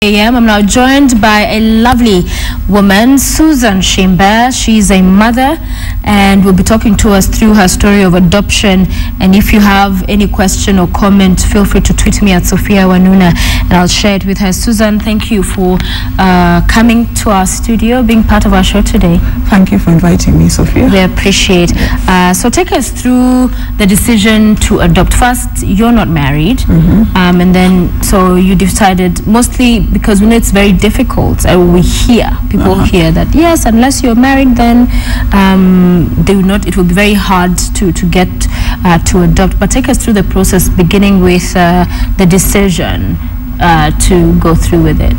a.m. I'm now joined by a lovely woman, Susan Shimba. She's a mother and will be talking to us through her story of adoption. And if you have any question or comment, feel free to tweet me at Sophia Wanuna and I'll share it with her. Susan, thank you for coming to our studio, being part of our show today. Thank you for inviting me, Sophia. We appreciate. So take us through the decision to adopt. First, you're not married, and then so you decided, mostly because we know it's very difficult. We hear people hear that yes, unless you're married, then they will not. It will be very hard to get to adopt. But take us through the process, beginning with the decision to go through with it.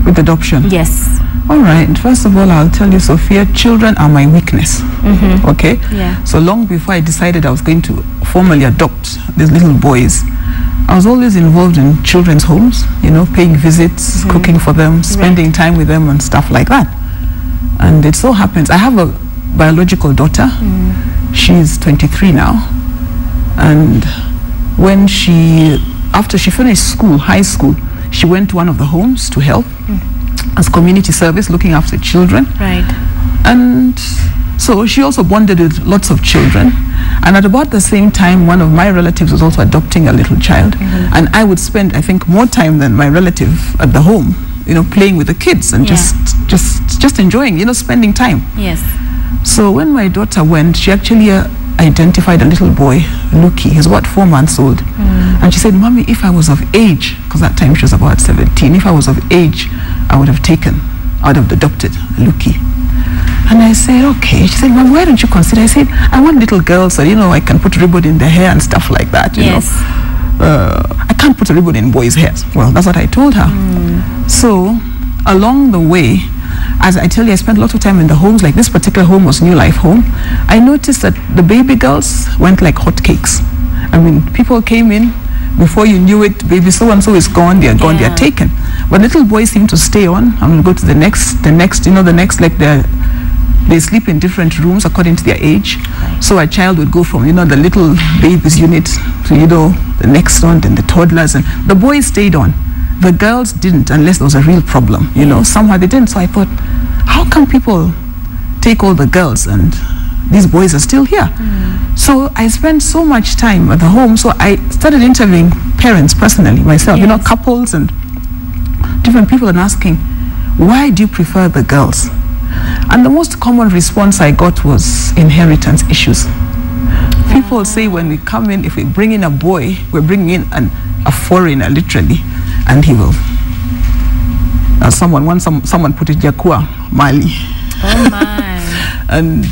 With adoption? Yes. All right. First of all, I'll tell you, Sophia, children are my weakness. Okay? Yeah. So long before I decided I was going to formally adopt these little boys, I was always involved in children's homes, you know, paying visits, cooking for them, spending time with them and stuff like that. And it so happens, I have a biological daughter. She's 23 now. And when after she finished school, high school, she went to one of the homes to help as community service, looking after children. Right. And so she also bonded with lots of children. And at about the same time, one of my relatives was also adopting a little child. And I would spend, I think, more time than my relative at the home, you know, playing with the kids and just enjoying, you know, spending time. Yes. So when my daughter went, she actually identified a little boy, Luki. He's about 4 months old. And she said, Mommy, if I was of age, because that time she was about 17, if I was of age, I would have adopted Luki. And I said, okay. She said, Mom, why don't you consider? I said, I want little girls so, you know, I can put ribbon in their hair and stuff like that, you know. I can't put a ribbon in boys' hairs. Well, that's what I told her. So along the way, as I tell you, I spent a lot of time in the homes. Like this particular home was New Life Home. I noticed that the baby girls went like hotcakes. I mean, people came in, before you knew it, baby so-and-so is gone, they're gone, they're taken. But little boys seem to stay on and will go to the next, you know, the next, like they sleep in different rooms according to their age. So a child would go from, you know, the little babies unit to, you know, the next one, then the toddlers, and the boys stayed on. The girls didn't, unless there was a real problem, you know, somehow they didn't. So I thought, how come people take all the girls and these boys are still here? So I spent so much time at the home, so I started interviewing parents personally, myself, you know, couples and different people, and asking, why do you prefer the girls? And the most common response I got was inheritance issues. People say when we come in, if we bring in a boy, we're bringing in a foreigner, literally, and he will, someone put it, Jakua Mali. Oh my. And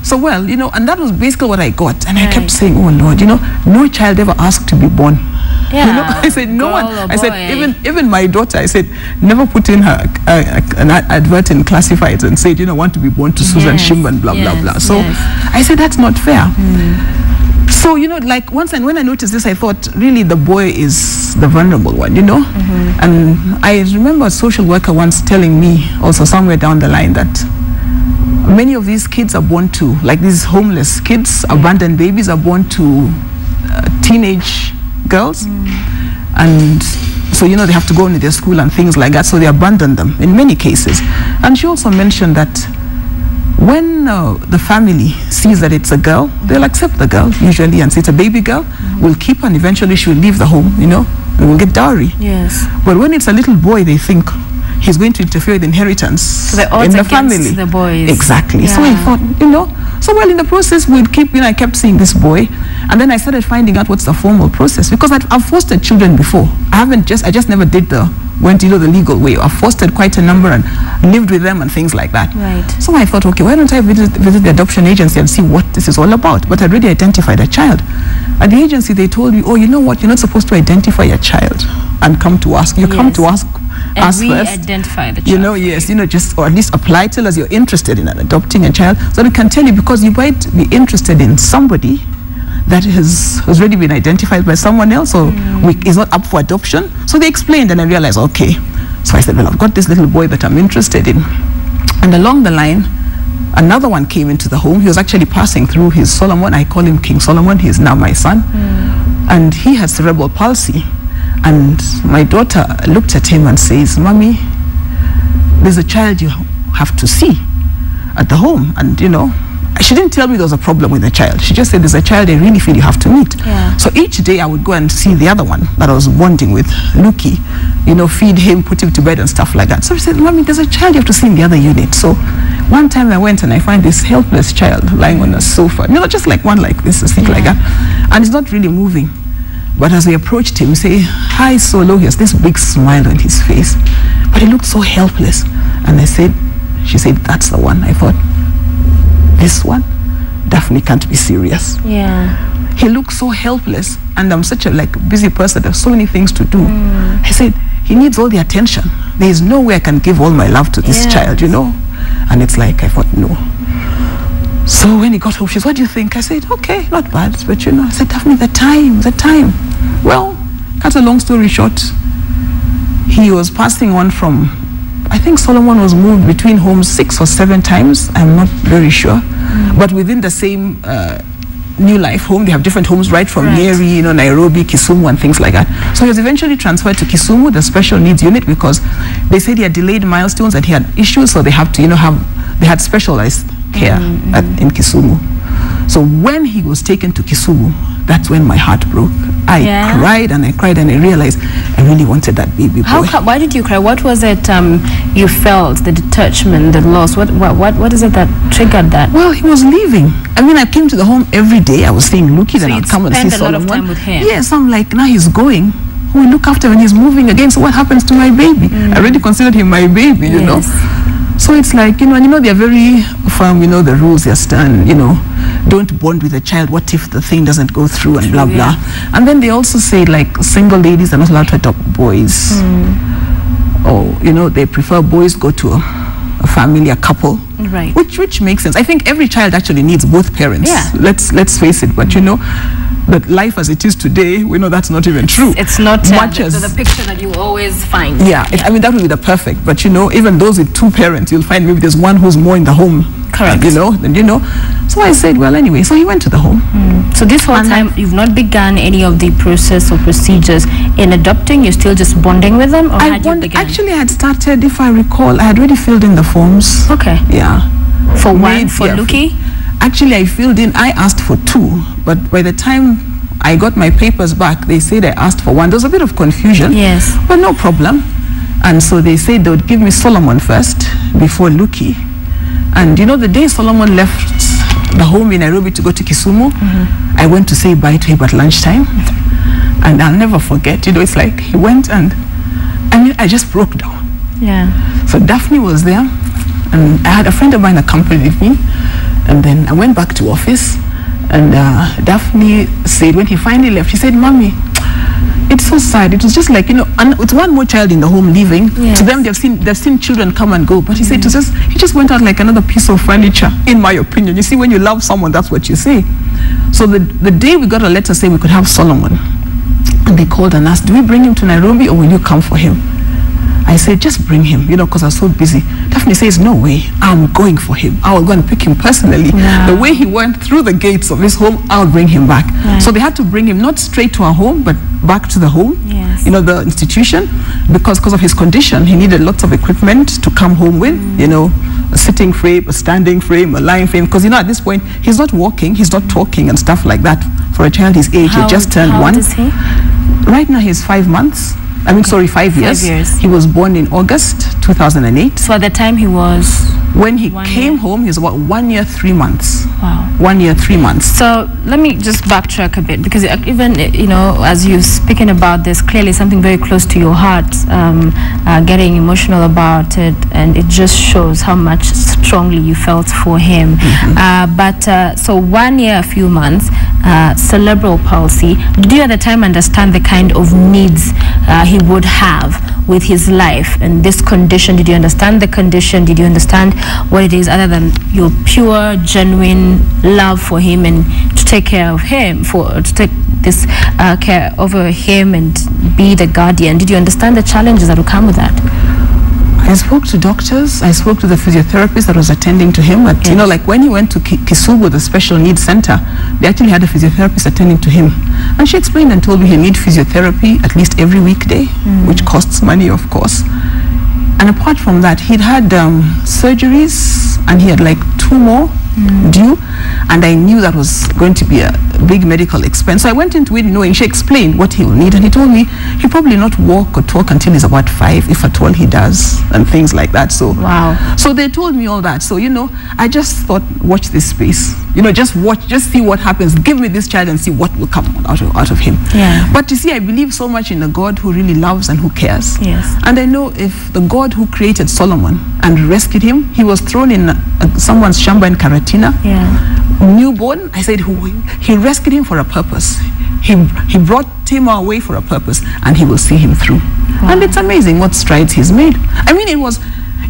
so, well, you know, and that was basically what I got. And I kept saying, oh Lord, you know, no child ever asked to be born. Yeah, you know, I said, no one. I said, even my daughter, I said, never put in her an advert in classifieds and said, you know, want to be born to Susan Shimba and blah, blah, blah. So I said, that's not fair. So, you know, like when I noticed this, I thought, really, the boy is the vulnerable one, you know? And I remember a social worker once telling me, also somewhere down the line, that many of these kids are born to, like these homeless kids, abandoned babies are born to teenage girls. And so, you know, they have to go into their school and things like that, so they abandon them in many cases. And she also mentioned that when the family sees that it's a girl, they'll accept the girl usually and say it's a baby girl, we'll keep her and eventually she will leave the home, you know, and we'll get dowry. Yes. But when it's a little boy, they think he's going to interfere with inheritance so in the family. The boys. Exactly. Yeah. So I thought, you know, so well in the process we'd keep, you know, I kept seeing this boy, and then I started finding out what's the formal process, because I've fostered children before. I just never did went, you know, the legal way. I've fostered quite a number and lived with them and things like that. Right. So I thought, okay, why don't I visit the adoption agency and see what this is all about? But I'd already identified a child. At the agency, they told me, oh, you know what, you're not supposed to identify a child and come to us. You come to us first. Identify the child. You know, yes, you know, just, or at least apply, tell us you're interested in adopting a child, so we can tell you, because you might be interested in somebody that has already been identified by someone else, or is not up for adoption. So they explained, and I realized, okay. So I said, well, I've got this little boy that I'm interested in. And along the line, another one came into the home. He was actually passing through his Solomon. I call him King Solomon. He is now my son. And he had cerebral palsy. And my daughter looked at him and says, "Mommy, there's a child you have to see at the home." And she didn't tell me there was a problem with the child. She just said, "There's a child I really feel you have to meet." Yeah. So each day I would go and see the other one that I was bonding with, Luki, feed him, put him to bed and stuff like that. So she said, "Mommy, there's a child you have to see in the other unit." So one time I went and I find this helpless child lying on a sofa, just like one like this, asleep like that. And he's not really moving. But as we approached him, say, "Hi, Solo," he has this big smile on his face. But he looked so helpless. And she said, "That's the one." I thought, this one definitely can't be serious. Yeah. He looked so helpless, and I'm such a busy person. There's so many things to do. I said, he needs all the attention. There is no way I can give all my love to this child, And it's I thought, no. So when he got home, she said, "What do you think?" I said, "Okay, not bad." But I said, "Daphne, the time. Well, cut a long story short, he was passing on from, I think Solomon was moved between homes 6 or 7 times. I'm not very sure. But within the same New Life home, they have different homes right from Nyeri, Nairobi, Kisumu and things like that. So he was eventually transferred to Kisumu, the special needs unit, because they said he had delayed milestones and he had issues, so they have to, they had specialized care in Kisumu. So when he was taken to Kisumu, that's when my heart broke. I cried and I cried and I realized I really wanted that baby boy. Why did you cry? What was it you felt, the detachment, the loss? What is it that triggered that? Well, he was leaving. I came to the home every day. I was seeing Luki, then I'd come and see Solomon. So you spent a lot of time with him? Yes, I'm like, now he's going. Who will look after him when he's moving again? So what happens to my baby? I already considered him my baby, you know. So it's like, and they're very firm, the rules, they're stern, don't bond with a child. What if the thing doesn't go through and blah, blah. And then they also say, single ladies are not allowed to adopt boys. Or, they prefer boys go to a family, a couple. Right. Which makes sense. I think every child actually needs both parents. Yeah. Let's face it. But, that life as it is today, we know that's not even true. It's not much as the picture that you always find. Yeah, that would be the perfect. But even those with 2 parents, you'll find maybe there's one who's more in the home. Correct. So I said, well, anyway, so he went to the home. So this whole time, you've not begun any of the process or procedures in adopting. You're still just bonding with them, or had you begun? Actually, I had started. If I recall, I had already filled in the forms. Okay. Yeah. For Luki? Actually, I asked for 2, but by the time I got my papers back, they said I asked for 1. There was a bit of confusion. Yes. But no problem. And so they said they would give me Solomon first before Luki. And the day Solomon left the home in Nairobi to go to Kisumu, I went to say bye to him at lunchtime. And I'll never forget, it's like he went and, I just broke down. Yeah. So Daphne was there, and I had a friend of mine accompanied me. And then I went back to office, and Daphne said, when he finally left, she said, "Mommy, it's so sad. It was just like, and with one more child in the home leaving, to them they've seen children come and go. But he said, he just went out like another piece of furniture, in my opinion. You see, when you love someone, that's what you say." So the day we got a letter saying we could have Solomon, and they called and asked, "Do we bring him to Nairobi or will you come for him?" I said, "Just bring him, because I was so busy." Daphne says, "No way, I'm going for him. I will go and pick him personally." Wow. The way he went through the gates of his home, I'll bring him back. Right. So they had to bring him not straight to our home, but back to the home, the institution, because of his condition, he needed lots of equipment to come home with, a sitting frame, a standing frame, a lying frame, because, at this point, he's not walking, he's not talking and stuff like that. For a child his age, he just turned 1. How old is he? Right now, he's 5 months. 5 years. 5 years. He was born in August 2008. So at the time he was... When he came home, he was about 1 year, 3 months. Wow. 1 year, 3 months. So let me just backtrack a bit, because even, as you're speaking about this, clearly something very close to your heart, getting emotional about it, and it just shows how much strongly you felt for him. So 1 year, a few months, cerebral palsy. Did you at the time understand the kind of needs he would have with his life and this condition? Did you understand the condition? Did you understand what it is, other than your pure, genuine love for him and to take care of him, to take this care over him and be the guardian? Did you understand the challenges that will come with that? I spoke to doctors. I spoke to the physiotherapist that was attending to him. But, Yes. you know, like when he went to Kisumu, the special needs center, they actually had a physiotherapist attending to him. And she explained and told me he needs physiotherapy at least every weekday, which costs money, of course. And apart from that, he'd had surgeries, and he had like 2 more due. And I knew that was going to be a big medical expense. So I went into it knowing, she explained what he will need. And he told me he'll probably not walk or talk until he's about 5, if at all he does, and things like that. So, Wow. So they told me all that. So, you know, I just thought, watch this space. You know, just watch, just see what happens. Give me this child and see what will come out of him. Yeah. But you see, I believe so much in a God who really loves and who cares. Yes. And I know if the God who created Solomon and rescued him, he was thrown in someone's Shimba in Karatina, newborn. I said, he rescued him for a purpose. He brought him our way for a purpose, and he will see him through. Wow. And it's amazing what strides he's made. I mean, it was,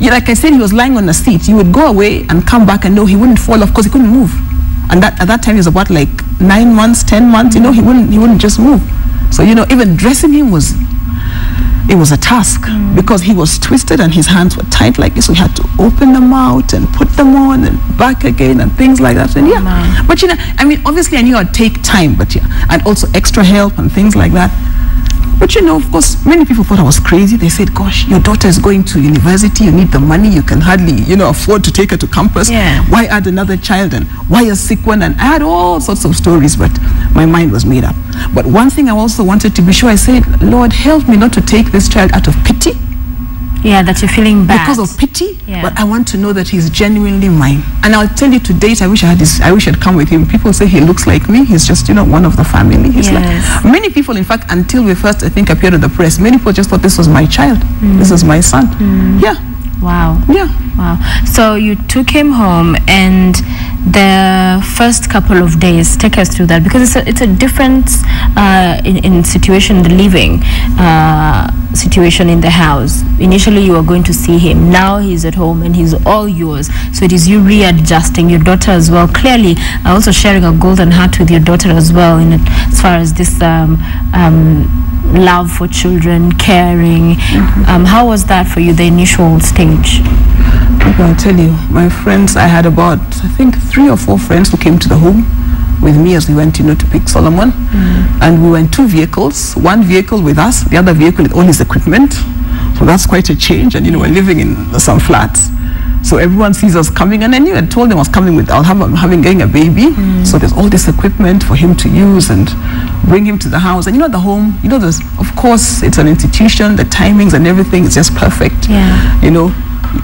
like I said, he was lying on a seat. You would go away and come back and know he wouldn't fall off because he couldn't move. And at that time he was about like 9 months, 10 months. You know, he wouldn't just move. So, you know, even dressing him was a task, because he was twisted and his hands were tight like this. So we had to open them out and put them on and back again and things like that. And yeah, but you know, I mean, obviously I knew I'd take time, but yeah, and also extra help and things like that. But you know, of course, many people thought I was crazy. They said, gosh, your daughter is going to university, you need the money, you can hardly, you know, afford to take her to campus. Yeah. Why add another child, and why a sick one? And I had all sorts of stories, but my mind was made up. But one thing I also wanted to be sure, I said, Lord, help me not to take this child out of pity. Yeah, that you're feeling bad. Because of pity, Yeah. but I want to know that he's genuinely mine. And I'll tell you, to date, I wish I'd come with him. People say he looks like me. He's just, you know, one of the family. He's Yes. like, many people, in fact, until we first, I think, appeared in the press, many people just thought this was my child. This is my son. Yeah. Wow. Yeah. Wow. So you took him home, and the first couple of days, take us through that, because it's a difference in situation, the living situation in the house. Initially you were going to see him, now he's at home and he's all yours. So it is you readjusting, your daughter as well, clearly also sharing a golden heart with your daughter as well, in as far as this love for children, caring. How was that for you, the initial stage? I'll tell you, my friends, I had about, I think, 3 or 4 friends who came to the home with me as we went, you know, to pick Solomon. And we were in 2 vehicles, one vehicle with us, the other vehicle with all his equipment. So that's quite a change. And, you know, we're living in some flats. So everyone sees us coming, and I knew, I told them I was coming with, I'm getting a baby. So there's all this equipment for him to use and bring him to the house. And you know, the home, you know, there's, of course, it's an institution, the timings and everything is just perfect. Yeah. You know,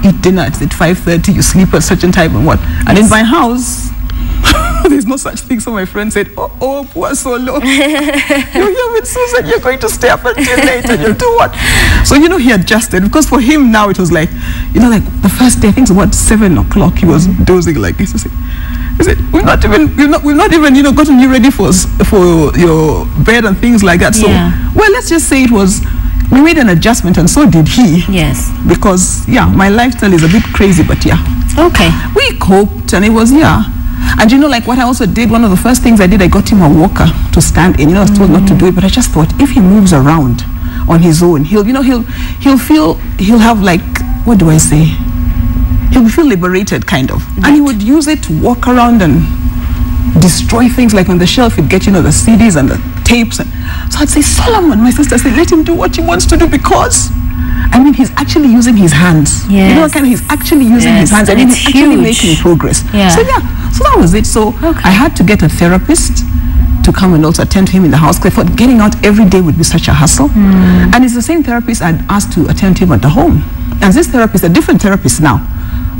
you eat dinner at 5:30, you sleep at such a time and what. And in my house, there's no such thing. So my friend said, oh, poor Solo. You're here with Susan, you're going to stay up until late, and you'll do what? So, you know, he adjusted, because for him now it was like, you know, like the first day, I think it was about 7 o'clock, he was dozing like this. He said, we've not even, you know, gotten you ready for your bed and things like that. So, well, let's just say we made an adjustment, and so did he. Yes. Because, yeah, my lifestyle is a bit crazy, but yeah. Okay. We coped, and it was, And you know, like what I also did, one of the first things I did, I got him a walker to stand in. You know, I was told not to do it, but I just thought, if he moves around on his own, he'll have like, what do I say? He'll feel liberated, kind of. Right. And he would use it to walk around and destroy things, like on the shelf you'd get, you know, the CDs and the tapes. And so I'd say, Solomon, my sister said, let him do what he wants to do, because I mean, he's actually using his hands. Yes. You know, kind of, he's actually using his hands, and he's actually making progress. Yeah. So so that was it. So I had to get a therapist to come and also attend to him in the house, because I thought getting out every day would be such a hassle. And it's the same therapist I'd asked to attend to him at the home. And this therapist, a different therapist now,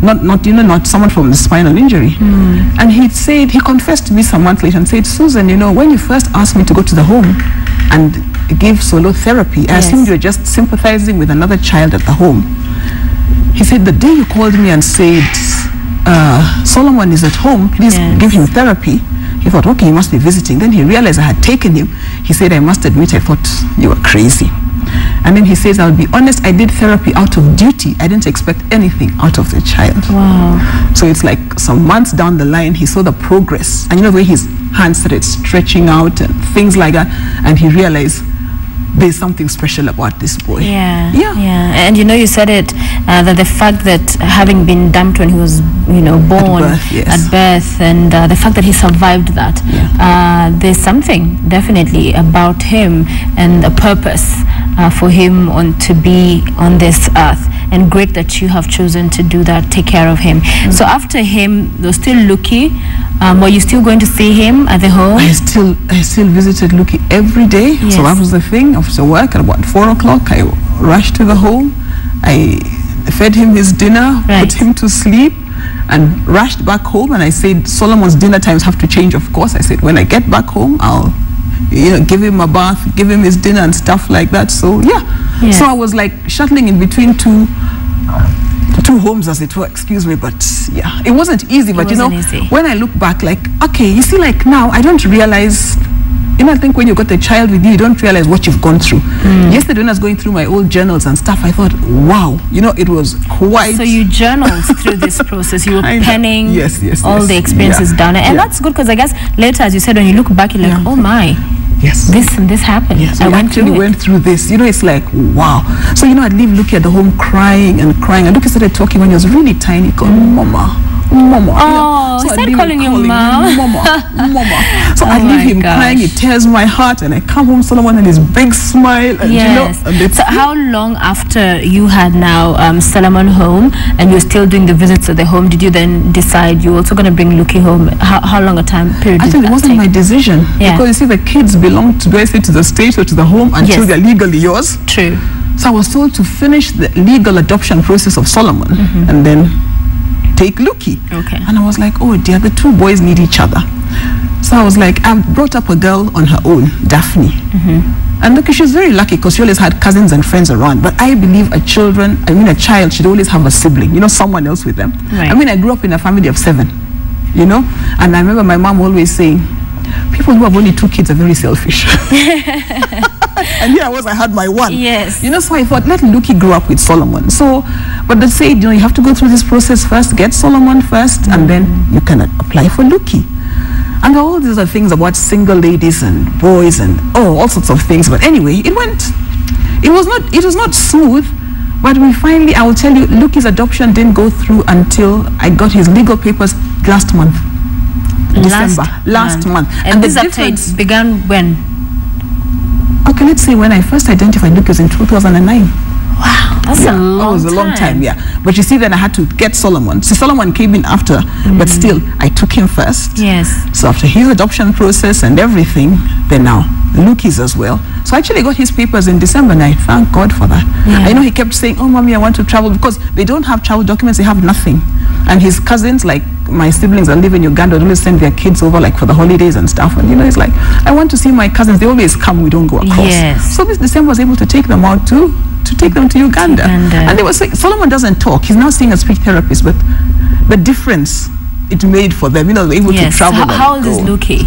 not someone from the spinal injury. And he confessed to me some months later and said, Susan, you know, when you first asked me to go to the home and give solo therapy, I assumed you were just sympathizing with another child at the home. He said, the day you called me and said, Solomon is at home, please give him therapy, he thought, okay, he must be visiting. Then he realized I had taken him. He said, I must admit, I thought you were crazy. And then he says, I'll be honest, I did therapy out of duty. I didn't expect anything out of the child. Wow. So it's like some months down the line, he saw the progress. And you know, the way his hands started stretching out and things like that. And he realized there's something special about this boy. Yeah. And you know, you said it that the fact that having been dumped when he was, born at birth, and the fact that he survived that, there's something definitely about him and a purpose for him to be on this earth. And great that you have chosen to do that, take care of him. So after him, there was still Luki. Were you still going to see him at the home? I still visited Luki every day. Yes. So that was the thing. After work at about 4 o'clock, I rushed to the home. I fed him his dinner, put him to sleep, and rushed back home. And I said, Solomon's dinner times have to change, of course. I said, when I get back home, I'll give him a bath, give him his dinner and stuff like that. So so I was like shuttling in between two homes, as it were, excuse me, but it wasn't easy. But when I look back, like, okay, you see, like now I don't realize, I think when you got a child with you, you don't realize what you've gone through. Yesterday when I was going through my old journals and stuff, I thought, wow, it was quite... So you journaled through this process, you were penning all the experiences down. And that's good, because I guess later, as you said, when you look back, you're like, oh my, this and this happened. Yes, I went through this. It's like, wow. So, I'd leave Luki at the home crying and crying. And Luki started talking when he was really tiny, called Mama. Oh, so I started calling you Mama. Mama. So I leave him crying. It tears my heart, and I come home, Solomon, and his big smile. And, so how long after you had now Solomon home, and you're still doing the visits at the home, did you then decide you're also going to bring Luki home? How long a time period? I think it wasn't my decision, because you see, the kids belong to the state or to the home until they're legally yours. True. So I was told to finish the legal adoption process of Solomon, and then take Luki. Okay. And I was like, oh dear, the two boys need each other. So I was like, I brought up a girl on her own, Daphne. And look, she's very lucky because she always had cousins and friends around. But I believe a child should always have a sibling, someone else with them. Right. I grew up in a family of 7, and I remember my mom always saying, people who have only 2 kids are very selfish. And here I had my one. Yes. So I thought, let Luki grow up with Solomon. So, but they said, you have to go through this process first, get Solomon first, and then you can apply for Luki. And all these are things about single ladies and boys and all sorts of things. But anyway, it was not smooth. But we finally, I will tell you, Luki's adoption didn't go through until I got his legal papers last month. December. Last month. And this update began when? Okay, let's say when I first identified Luki was in 2009. Wow, that's a long time. That was a long time, But you see, then I had to get Solomon. So Solomon came in after, but still, I took him first. Yes. So after his adoption process and everything, then now Luki's as well. So I actually got his papers in December, and I thank God for that. I know he kept saying, oh, mommy, I want to travel, because they don't have travel documents, they have nothing. And his cousins, like my siblings that live in Uganda, would always send their kids over, like for the holidays and stuff. And it's like, I want to see my cousins. They always come, we don't go across. Yes. So this December I was able to take them out to take them to Uganda. And they were saying, Solomon doesn't talk. He's now seeing a speech therapist, but the difference it made for them, they're able to travel. How old is Luki?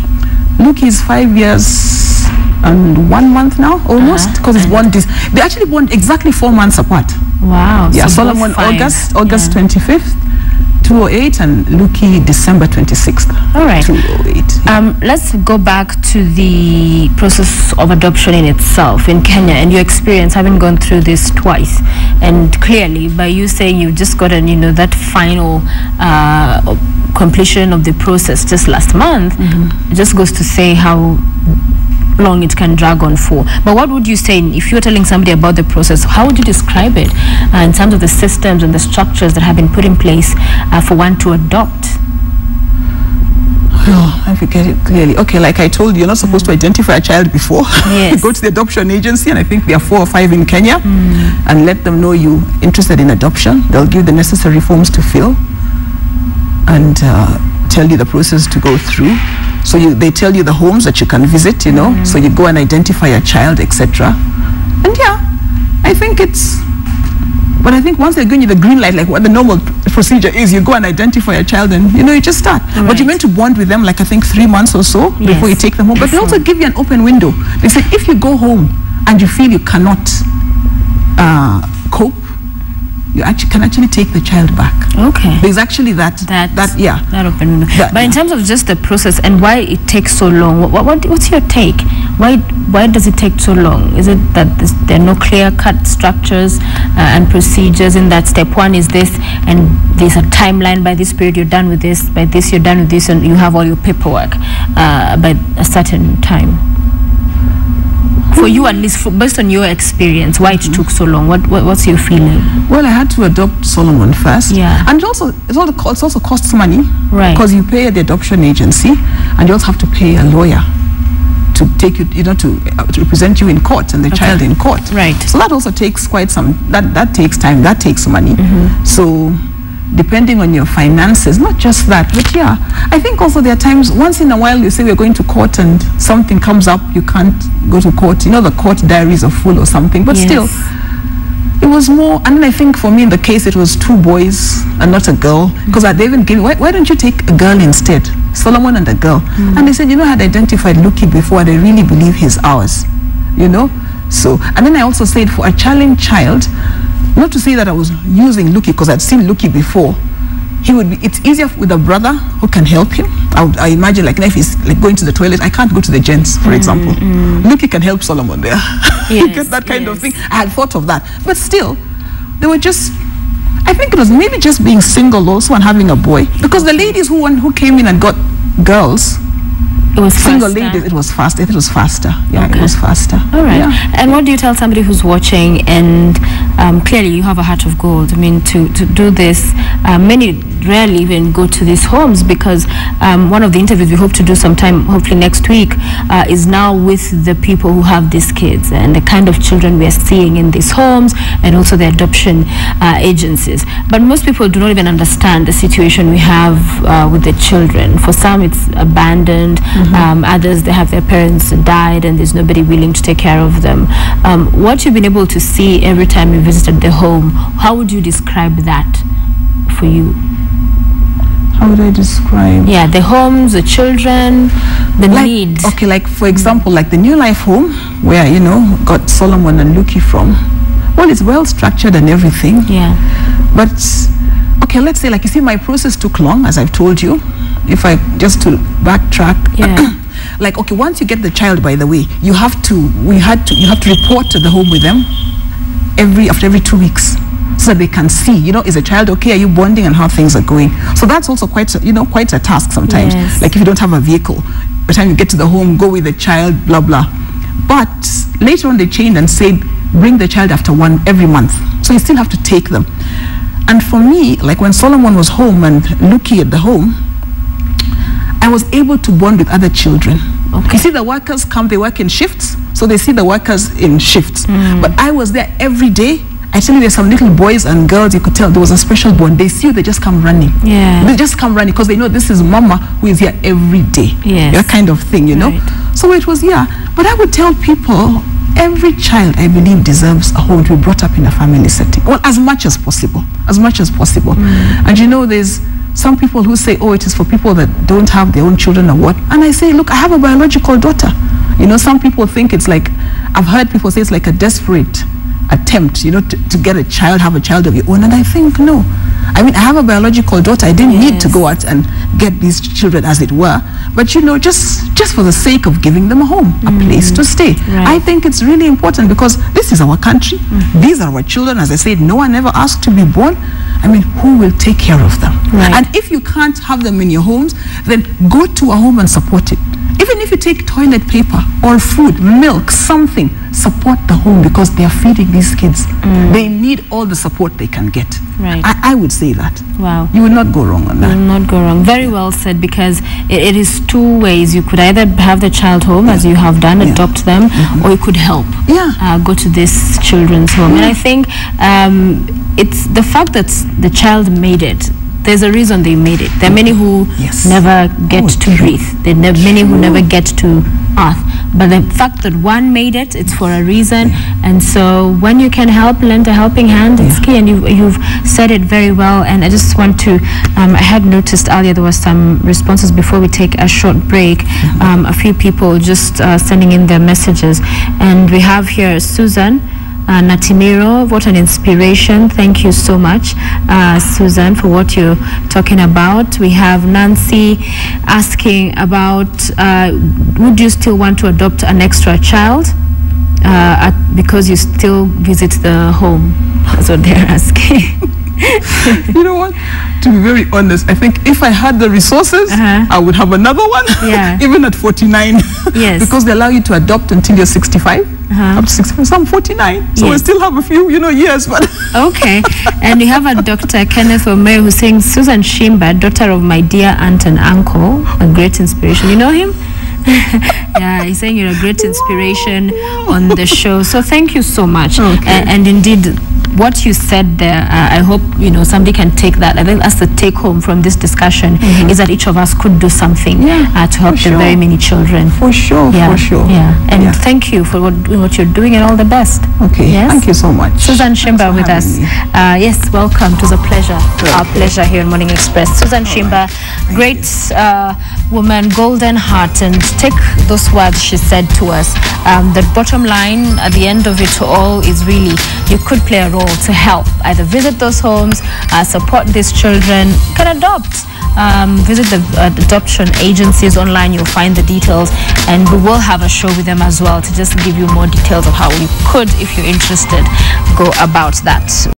Luki is 5 years and 1 month now, almost, because he's born they actually born exactly 4 months apart. Wow. Yeah, so Solomon August 25th. 2008, and Luki December 26th. All right. 2008. Let's go back to the process of adoption in itself in Kenya, and your experience having gone through this twice. And clearly, by you saying you've just gotten, that final completion of the process just last month, it just goes to say how long it can drag on for. But what would you say if you're telling somebody about the process? How would you describe it in terms of the systems and the structures that have been put in place for one to adopt? Oh, I forget it clearly. Okay, like I told you, you're not supposed to identify a child before. Yes. Go to the adoption agency, and I think there are 4 or 5 in Kenya, and let them know you're interested in adoption. They'll give the necessary forms to fill and tell you the process to go through. So they tell you the homes that you can visit, so you go and identify a child, etc. And I think but I think once they're giving you the green light, like what the normal procedure is, you go and identify a child and, you just start. Right. But you're meant to bond with them, like I think 3 months or so before you take them home. But they also give you an open window. They say, if you go home and you feel you cannot cope, you can actually take the child back. Okay. There's actually that open window. But in terms of just the process and why it takes so long, what's your take? why does it take so long? Is it that there are no clear-cut structures and procedures in that step one is this, and there's a timeline, by this period you're done with this, by this you're done with this, and you have all your paperwork by a certain time? For you, at least, based on your experience, why it took so long? What's your feeling? Well, I had to adopt Solomon first. Yeah. And it also costs money. Right. Because you pay the adoption agency, and you also have to pay a lawyer to take you, to represent you in court and the child in court. Right. So that also takes quite some, that takes time, that takes money. So depending on your finances, not just that, but yeah, I think also there are times, once in a while you say we're going to court and something comes up, you can't go to court, the court diaries are full or something, but still, it was more, and then I think for me in the case it was 2 boys and not a girl, because they even gave me, why don't you take a girl instead, Solomon and a girl, and they said, I had identified Luki before and I really believe he's ours, so, and then I also said for a challenged child, not to say that I was using Luki because I'd seen Luki before. It's easier with a brother who can help him. I imagine if he's going to the toilet, I can't go to the gents, for example. Luki can help Solomon there. Yes, that kind of thing. I had thought of that. But still, they were just, I think it was maybe just being single also and having a boy. Because the ladies who came in and got girls, it was single ladies, it was faster. It was faster. Yeah, it was faster. All right. Yeah. And what do you tell somebody who's watching, and clearly you have a heart of gold? I mean, to do this, many rarely even go to these homes, because one of the interviews we hope to do sometime, hopefully next week, is now with the people who have these kids and the kind of children we are seeing in these homes, and also the adoption agencies. But most people do not even understand the situation we have with the children. For some, it's abandoned. Others, they have their parents died and there's nobody willing to take care of them. What you've been able to see every time you visited the home, how would you describe that for you? How would I describe? Yeah, the homes, the children, the needs. Okay, for example, the New Life home where, got Solomon and Luki from. Well, it's well structured and everything. Yeah. But, okay, let's say, you see, my process took long, as I've told you. If I just to backtrack, okay, once you get the child, by the way, you have to report to the home with them after every 2 weeks, so that they can see, is the child okay? Are you bonding, and how things are going? So that's also quite a task sometimes. Yes. If you don't have a vehicle, by the time you get to the home, go with the child, blah blah. But later on, they changed and said bring the child after every month. So you still have to take them. And for me, when Solomon was home and Luki at the home, I was able to bond with other children. Okay. You see, the workers come, they work in shifts, so they see the workers in shifts. But I was there every day. I tell you, there's some little boys and girls, you could tell there was a special bond. They see you, they just come running. Yeah. They just come running because they know this is Mama who is here every day. Yes. That kind of thing, Right. So it was, But I would tell people, every child, I believe, deserves a home to be brought up in a family setting. Well, as much as possible. As much as possible. And there's some people who say, it is for people that don't have their own children or what. And I say, look, I have a biological daughter. Some people think it's I've heard people say it's like a desperate attempt, to get a child, have a child of your own. And I think, no. I mean, I have a biological daughter. I didn't need to go out and get these children, as it were. But, just for the sake of giving them a home, a place to stay. Right. I think it's really important because this is our country. These are our children. As I said, no one ever asked to be born. I mean, who will take care of them? Right. And if you can't have them in your homes, then go to a home and support it. Even if you take toilet paper or food, milk, something, support the home because they are feeding these kids. They need all the support they can get. Right. I would say that. Wow. You would not go wrong on that. You will not go wrong. Very well said, because it is 2 ways. You could either have the child home, as you have done, adopt them, or you could help. Go to this children's home. And I think it's the fact that the child made it. There's a reason they made it. There are many who never get to breathe. There are many who never get to earth. But the fact that one made it, it's for a reason. And so when you can help, lend a helping hand, it's key. And you've said it very well. And I just want to, I had noticed earlier there was some responses before we take a short break. A few people just sending in their messages. And we have here Susan. Natimiro, what an inspiration. Thank you so much, Susan, for what you're talking about. We have Nancy asking about, would you still want to adopt an extra child because you still visit the home? That's what they're asking. You know what? To be very honest, I think if I had the resources, I would have another one, even at 49. Yes. Because they allow you to adopt until you're 65. Up to 65. So I'm 49. So I still have a few, years. But okay. And we have a Dr. Kenneth Omei who's saying, Susan Shimba, daughter of my dear aunt and uncle, a great inspiration. You know him? Yeah, he's saying you're a great inspiration on the show. So thank you so much. Okay. And indeed, what you said there, I hope somebody can take that. I think that's the take home from this discussion, is that each of us could do something to help the very many children. For sure, for sure. Yeah, and thank you for what you're doing, and all the best. Okay, thank you so much. Susan Shimba with us. Yes, welcome. It was a pleasure. Our pleasure here on Morning Express. Susan Shimba, great woman, golden heart, and take those words she said to us. The bottom line at the end of it all is really you could play a role to help either visit those homes, support these children, can adopt. Visit the adoption agencies online. You'll find the details, and we will have a show with them as well to just give you more details of how you could, if you're interested, go about that.